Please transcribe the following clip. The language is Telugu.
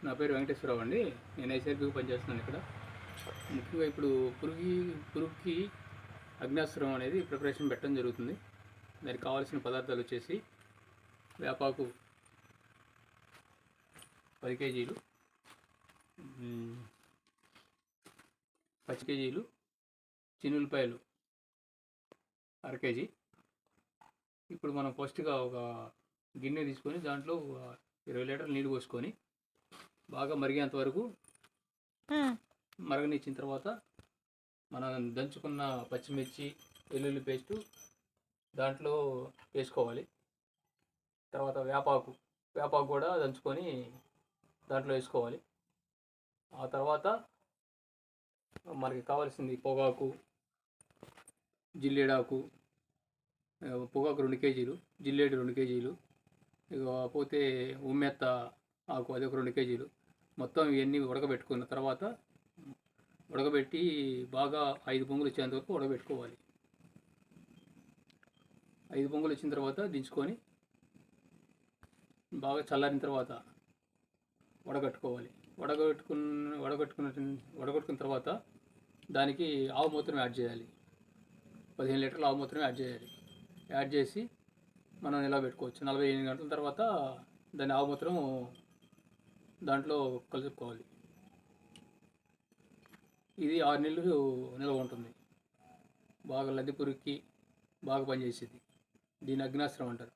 నా పేరు వెంకటేశ్వరరావు అండి. నేను ఎస్ఆర్‌బికి పనిచేస్తున్నాను ఇక్కడ. ముఖ్యంగా ఇప్పుడు పురుగుకి అగ్నాస్త్రం అనేది ప్రిపరేషన్ పెట్టడం జరుగుతుంది. దానికి కావాల్సిన పదార్థాలు వచ్చేసి వేపాకు 10 కేజీలు, పచ్చి కేజీలు, చిన్నులపాయలు అర కేజీ. ఇప్పుడు మనం ఫస్ట్గా ఒక గిన్నె తీసుకొని దాంట్లో 20 లీటర్ల నీళ్ళు పోసుకొని బాగా మరిగేంత వరకు మరగనిచ్చిన తర్వాత మనం దంచుకున్న పచ్చిమిర్చి, వెల్లుల్లి పేస్టు దాంట్లో వేసుకోవాలి. తర్వాత వేపాకు కూడా దంచుకొని దాంట్లో వేసుకోవాలి. ఆ తర్వాత మనకి కావాల్సింది పొగాకు, జిల్లేడాకు, పొగాకు 2 కేజీలు, జిల్లేడు 2 కేజీలు, ఇక పోతే ఉమ్మెత్త ఆకు అది ఒక 2 కేజీలు. మొత్తం ఇవన్నీ ఉడకబెట్టుకున్న తర్వాత ఉడకబెట్టి బాగా 5 పొంగులు వచ్చేంత వరకు ఉడకబెట్టుకోవాలి. 5 పొంగులు వచ్చిన తర్వాత దించుకొని బాగా చల్లారిన తర్వాత వడగట్టుకోవాలి. వడగట్టుకున్న తర్వాత దానికి ఆవు మూత్రం యాడ్ చేయాలి. 15 లీటర్ల ఆవు మూత్రం యాడ్ చేసి మనం ఇలా పెట్టుకోవచ్చు. 48 గంటల తర్వాత దాని ఆవు మూత్రం దాంట్లో కలుపుకోవాలి. ఇది 6 నెలలు నిల్వ ఉంటుంది. బాగా లద్దె పురుగుకి బాగా పనిచేసేది. దీన్ని అగ్నాస్త్రం అంటారు.